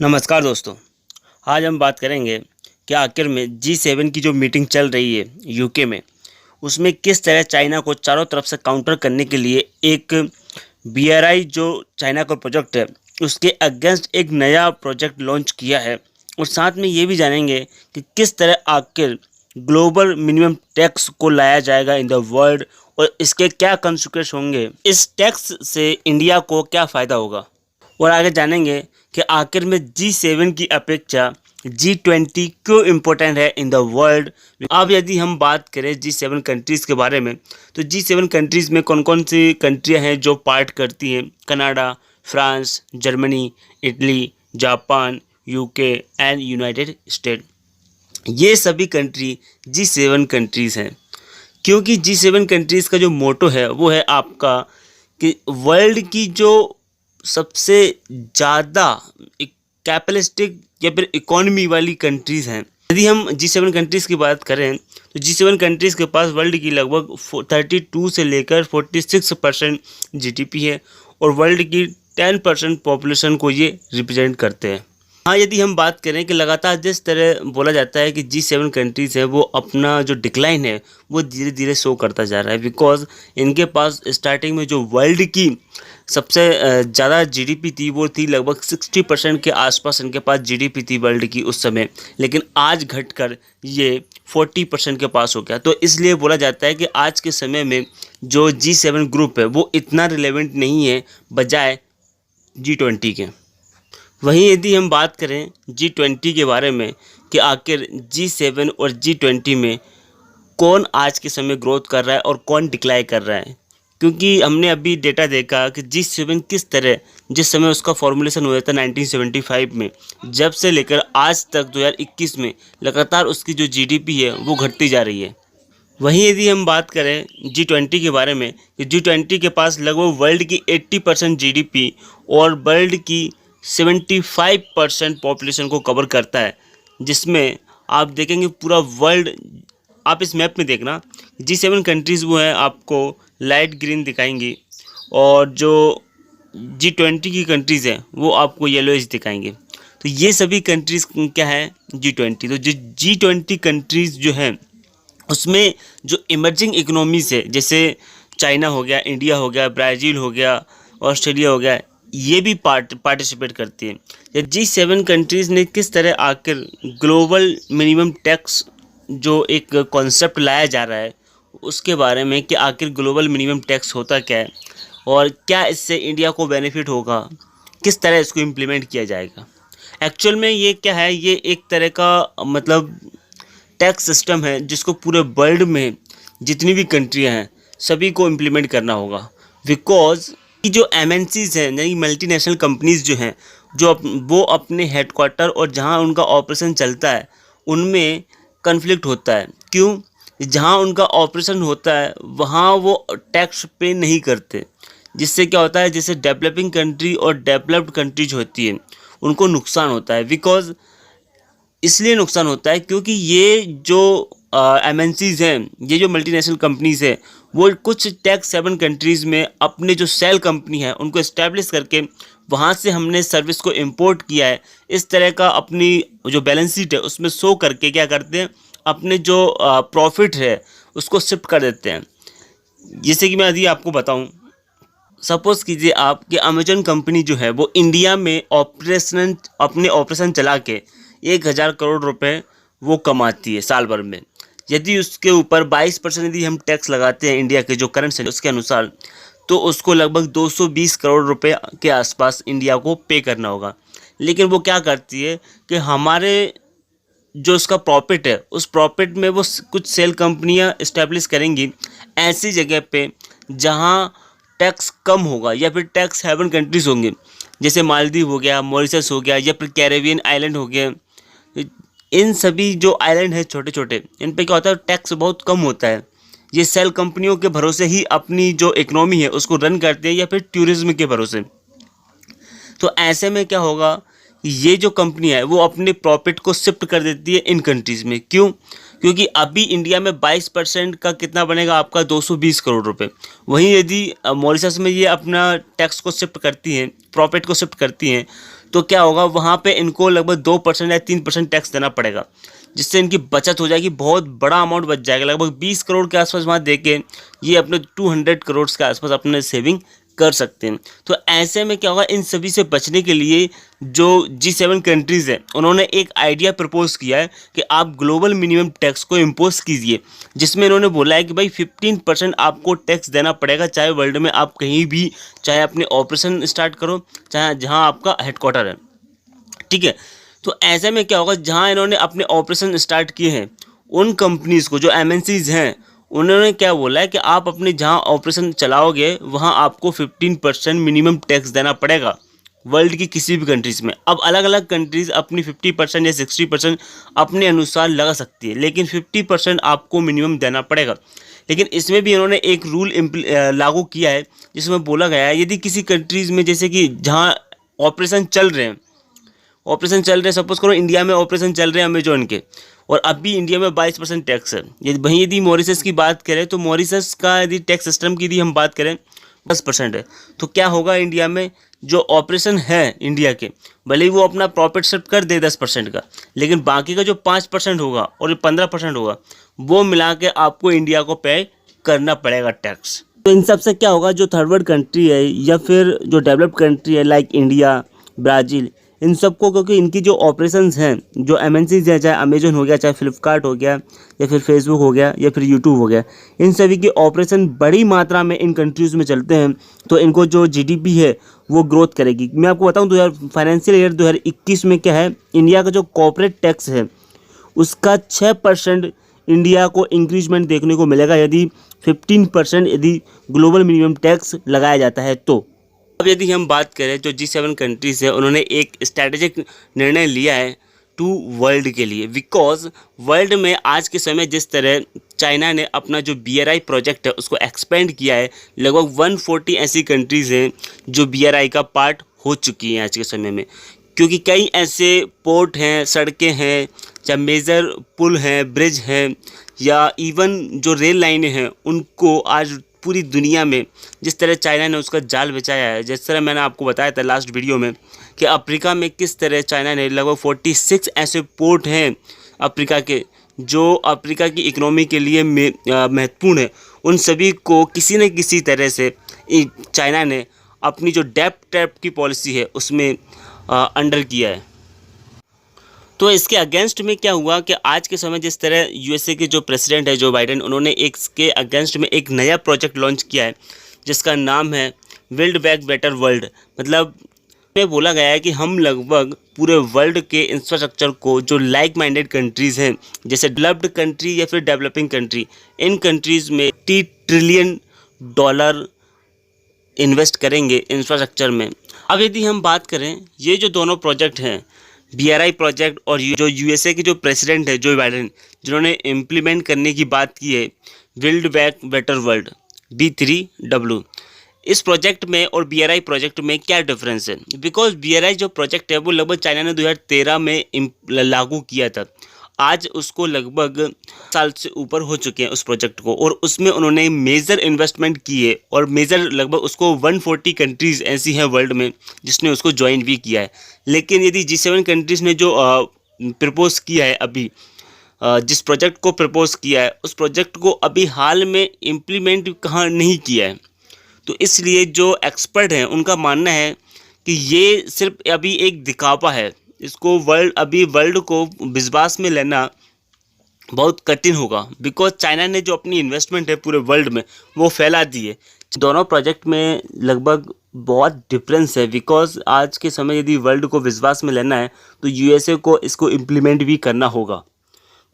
नमस्कार दोस्तों। आज हम बात करेंगे कि आखिर में G7 की जो मीटिंग चल रही है यूके में, उसमें किस तरह चाइना को चारों तरफ से काउंटर करने के लिए एक BRI जो चाइना का प्रोजेक्ट है उसके अगेंस्ट एक नया प्रोजेक्ट लॉन्च किया है। और साथ में ये भी जानेंगे कि किस तरह आखिर ग्लोबल मिनिमम टैक्स को लाया जाएगा इन द वर्ल्ड और इसके क्या कंसिक्वेंस होंगे, इस टैक्स से इंडिया को क्या फ़ायदा होगा। और आगे जानेंगे कि आखिर में G7 की अपेक्षा G20 क्यों इम्पोर्टेंट है इन द वर्ल्ड। अब यदि हम बात करें G7 कंट्रीज़ के बारे में, तो G7 कंट्रीज़ में कौन कौन सी कंट्रियां हैं जो पार्ट करती हैं? Canada, France, Germany, Italy, Japan, UK and United state. ये सभी कंट्री G7 कंट्रीज़ हैं, क्योंकि G7 कंट्रीज़ का जो मोटो है वो है आपका कि वर्ल्ड की जो सबसे ज़्यादा कैपिटलिस्टिक या फिर इकोनॉमी वाली कंट्रीज़ हैं। यदि हम G7 कंट्रीज़ की बात करें तो G7 कंट्रीज़ के पास वर्ल्ड की लगभग 32 से लेकर 46% GDP है और वर्ल्ड की 10% पॉपुलेशन को ये रिप्रेजेंट करते हैं। हाँ, यदि हम बात करें कि लगातार जिस तरह बोला जाता है कि G7 कंट्रीज़ है वो अपना जो डिक्लाइन है वो धीरे धीरे शो करता जा रहा है, बिकॉज इनके पास स्टार्टिंग में जो वर्ल्ड की सबसे ज़्यादा GDP थी वो थी लगभग 60% के आसपास इनके पास GDP थी वर्ल्ड की उस समय, लेकिन आज घटकर ये 40% के पास हो गया। तो इसलिए बोला जाता है कि आज के समय में जो G7 ग्रुप है वो इतना रिलेवेंट नहीं है बजाय G20 के। वहीं यदि हम बात करें G20 के बारे में कि आखिर G7 और G20 में कौन आज के समय ग्रोथ कर रहा है और कौन डिक्लाइन कर रहा है, क्योंकि हमने अभी डेटा देखा कि G7 किस तरह जिस समय उसका फॉर्मुलेशन हुआ था 1975 में, जब से लेकर आज तक 2021 में लगातार उसकी जो GDP है वो घटती जा रही है। वहीं यदि हम बात करें G20 के बारे में कि G20 के पास लगभग वर्ल्ड की 80% GDP और वर्ल्ड की 75% पॉपुलेशन को कवर करता है, जिसमें आप देखेंगे पूरा वर्ल्ड। आप इस मैप में देखना G7 कंट्रीज़ वो है आपको लाइट ग्रीन दिखाएंगी और जो G20 की कंट्रीज़ हैं वो आपको येलोइश दिखाएंगे। तो ये सभी कंट्रीज़ क्या है G20। तो जो G20 कंट्रीज़ जो हैं उसमें जो इमर्जिंग इकोनॉमीज़ है जैसे चाइना हो गया, इंडिया हो गया, ब्राज़ील हो गया, ऑस्ट्रेलिया हो गया, ये भी पार्टिसिपेट करती है। या G7 कंट्रीज़ ने किस तरह आकर ग्लोबल मिनिमम टैक्स जो एक कॉन्सेप्ट लाया जा रहा है उसके बारे में कि आखिर ग्लोबल मिनिमम टैक्स होता क्या है और क्या इससे इंडिया को बेनिफिट होगा, किस तरह इसको इम्प्लीमेंट किया जाएगा। एक्चुअल में ये क्या है, ये एक तरह का मतलब टैक्स सिस्टम है जिसको पूरे वर्ल्ड में जितनी भी कंट्रियां हैं सभी को इम्प्लीमेंट करना होगा, बिकॉज कि जो MNCs हैं यानी मल्टीनेशनल कंपनीज जो हैं वो अपने हेडक्वार्टर और जहां उनका ऑपरेशन चलता है उनमें कन्फ्लिक्ट होता है। क्यों? जहां उनका ऑपरेशन होता है वहां वो टैक्स पे नहीं करते, जिससे क्या होता है, जैसे डेवलपिंग कंट्री और डेवलप्ड कंट्रीज होती है उनको नुकसान होता है। बिकॉज इसलिए नुकसान होता है क्योंकि ये जो MNCs हैं, ये जो मल्टीनेशनल कंपनीज़ हैं, वो कुछ टैक्स 7 कंट्रीज़ में अपने जो सेल कंपनी है उनको इस्टेब्लिश करके वहाँ से हमने सर्विस को इंपोर्ट किया है, इस तरह का अपनी जो बैलेंस शीट है उसमें शो करके क्या करते हैं, अपने जो प्रॉफिट है उसको शिफ्ट कर देते हैं। जैसे कि मैं यदि आपको बताऊँ, सपोज़ कीजिए आप कि अमेजन कंपनी जो है वो इंडिया में अपने ऑपरेशन चला के 1000 करोड़ रुपए वो कमाती है साल भर में। यदि उसके ऊपर 22% यदि हम टैक्स लगाते हैं इंडिया के जो करंट है उसके अनुसार, तो उसको लगभग 220 करोड़ रुपए के आसपास इंडिया को पे करना होगा। लेकिन वो क्या करती है कि हमारे जो उसका प्रॉफिट है उस प्रॉफिट में वो कुछ सेल कंपनियां इस्टेब्लिश करेंगी ऐसी जगह पे जहां टैक्स कम होगा या फिर टैक्स हेवन कंट्रीज़ होंगे, जैसे मालदीव हो गया, मॉरिशस हो गया या फिर कैरेबियन आइलैंड हो गया। इन सभी जो आइलैंड है छोटे छोटे, इन पे क्या होता है, टैक्स बहुत कम होता है। ये सेल कंपनियों के भरोसे ही अपनी जो इकोनॉमी है उसको रन करते हैं या फिर टूरिज्म के भरोसे। तो ऐसे में क्या होगा, ये जो कंपनी है वो अपने प्रॉफिट को शिफ्ट कर देती है इन कंट्रीज़ में। क्यों? क्योंकि अभी इंडिया में 22% का कितना बनेगा आपका 220 करोड़ रुपए। वहीं यदि मॉरिशस में ये अपना टैक्स को शिफ्ट करती हैं, प्रॉफिट को शिफ्ट करती हैं, तो क्या होगा, वहाँ पे इनको लगभग 2% या 3% टैक्स देना पड़ेगा, जिससे इनकी बचत हो जाएगी, बहुत बड़ा अमाउंट बच जाएगा। लगभग 20 करोड़ के आसपास वहाँ दे के ये अपने 200 करोड़ के आसपास अपने सेविंग कर सकते हैं। तो ऐसे में क्या होगा, इन सभी से बचने के लिए जो G7 कंट्रीज़ हैं उन्होंने एक आइडिया प्रपोज किया है कि आप ग्लोबल मिनिमम टैक्स को इम्पोज कीजिए, जिसमें इन्होंने बोला है कि भाई 15% आपको टैक्स देना पड़ेगा, चाहे वर्ल्ड में आप कहीं भी, चाहे अपने ऑपरेशन स्टार्ट करो, चाहे जहाँ आपका हेडक्वार्टर है, ठीक है। तो ऐसे में क्या होगा, जहाँ इन्होंने अपने ऑपरेशन स्टार्ट किए हैं उन कंपनीज़ को, जो MNCs हैं, उन्होंने क्या बोला है कि आप अपने जहाँ ऑपरेशन चलाओगे वहाँ आपको 15% मिनिमम टैक्स देना पड़ेगा वर्ल्ड की किसी भी कंट्रीज़ में। अब अलग अलग कंट्रीज़ अपनी 50% या 60% अपने अनुसार लगा सकती है, लेकिन 50% आपको मिनिमम देना पड़ेगा। लेकिन इसमें भी इन्होंने एक रूल लागू किया है, जिसमें बोला गया है यदि किसी कंट्रीज़ में, जैसे कि जहाँ ऑपरेशन चल रहे हैं, सपोज करो इंडिया में ऑपरेशन चल रहे हैं अमेजोन के, और अभी इंडिया में 22% टैक्स है। यदि मॉरिशस की बात करें तो मॉरिशस का यदि टैक्स सिस्टम की यदि हम बात करें 10% है, तो क्या होगा, इंडिया में जो ऑपरेशन है इंडिया के, भले ही वो अपना प्रॉफिट शिफ्ट कर दे 10% का, लेकिन बाकी का जो 5% होगा और 15% होगा वो मिला के आपको इंडिया को पे करना पड़ेगा टैक्स। तो इन सब से क्या होगा, जो थर्ड वर्ल्ड कंट्री है या फिर जो डेवलप्ड कंट्री है लाइक इंडिया, ब्राज़ील, इन सबको, क्योंकि इनकी जो ऑपरेशंस हैं, जो MNCs हैं, चाहे अमेजन हो गया, चाहे फ्लिपकार्ट हो गया, या फिर फेसबुक हो गया, या फिर यूट्यूब हो गया, इन सभी के ऑपरेशन बड़ी मात्रा में इन कंट्रीज़ में चलते हैं, तो इनको जो GDP है वो ग्रोथ करेगी। मैं आपको बताऊं, फाइनेंशियल ईयर 2021 में क्या है, इंडिया का जो कॉर्पोरेट टैक्स है उसका 6% इंडिया को इंक्रीजमेंट देखने को मिलेगा, यदि 15% यदि ग्लोबल मिनिमम टैक्स लगाया जाता है तो। अब यदि हम बात करें, जो G7 कंट्रीज़ है उन्होंने एक स्ट्रैटेजिक निर्णय लिया है टू वर्ल्ड के लिए, बिकॉज वर्ल्ड में आज के समय जिस तरह चाइना ने अपना जो BRI प्रोजेक्ट है उसको एक्सपेंड किया है, लगभग 140 ऐसी कंट्रीज़ हैं जो BRI का पार्ट हो चुकी हैं आज के समय में, क्योंकि कई ऐसे पोर्ट हैं, सड़कें हैं, चाहे मेजर पुल हैं, ब्रिज हैं, या इवन जो रेल लाइनें हैं, उनको आज पूरी दुनिया में जिस तरह चाइना ने उसका जाल बिछाया है, जिस तरह मैंने आपको बताया था लास्ट वीडियो में कि अफ्रीका में किस तरह चाइना ने लगभग 46 ऐसे पोर्ट हैं अफ्रीका के, जो अफ्रीका की इकोनॉमी के लिए महत्वपूर्ण है, उन सभी को किसी न किसी तरह से चाइना ने अपनी जो डेब्ट ट्रैप की पॉलिसी है उसमें अंडर किया है। तो इसके अगेंस्ट में क्या हुआ कि आज के समय जिस तरह USA के जो प्रेसिडेंट है जो बाइडेन, उन्होंने एक इसके अगेंस्ट में एक नया प्रोजेक्ट लॉन्च किया है जिसका नाम है बिल्ड बैक बेटर वर्ल्ड। मतलब में बोला गया है कि हम लगभग पूरे वर्ल्ड के इंफ्रास्ट्रक्चर को, जो लाइक माइंडेड कंट्रीज़ हैं जैसे डेवलप्ड कंट्री या फिर डेवलपिंग कंट्री, इन कंट्रीज़ में $30 ट्रिलियन इन्वेस्ट करेंगे इंफ्रास्ट्रक्चर में। अब यदि हम बात करें, ये जो दोनों प्रोजेक्ट हैं, BRI प्रोजेक्ट और जो USA के जो प्रेसिडेंट है जो बाइडेन, जिन्होंने इम्प्लीमेंट करने की बात की है build back better world B3W, इस प्रोजेक्ट में और BRI प्रोजेक्ट में क्या डिफरेंस है? बिकॉज BRI जो प्रोजेक्ट है वो लगभग चाइना ने 2013 में लागू किया था, आज उसको लगभग साल से ऊपर हो चुके हैं उस प्रोजेक्ट को, और उसमें उन्होंने मेजर इन्वेस्टमेंट की है, और मेजर लगभग उसको 140 कंट्रीज़ ऐसी हैं वर्ल्ड में जिसने उसको ज्वाइन भी किया है। लेकिन यदि G7 कंट्रीज़ ने जो प्रपोज़ किया है अभी, जिस प्रोजेक्ट को प्रपोज़ किया है, उस प्रोजेक्ट को अभी हाल में इम्प्लीमेंट कहाँ नहीं किया है, तो इसलिए जो एक्सपर्ट हैं उनका मानना है कि ये सिर्फ अभी एक दिखावा है, इसको वर्ल्ड को विश्वास में लेना बहुत कठिन होगा, बिकॉज चाइना ने जो अपनी इन्वेस्टमेंट है पूरे वर्ल्ड में वो फैला दी है। दोनों प्रोजेक्ट में लगभग बहुत डिफरेंस है, बिकॉज आज के समय यदि वर्ल्ड को विश्वास में लेना है तो USA को इसको इम्प्लीमेंट भी करना होगा।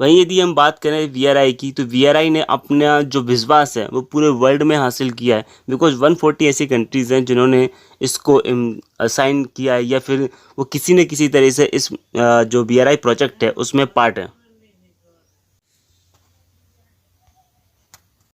वहीं यदि हम बात करें BRI की, तो BRI ने अपना जो विश्वास है वो पूरे वर्ल्ड में हासिल किया है, बिकॉज 140 ऐसी कंट्रीज़ हैं जिन्होंने इसको साइन किया है, या फिर वो किसी न किसी तरह से इस जो BRI प्रोजेक्ट है उसमें पार्ट है।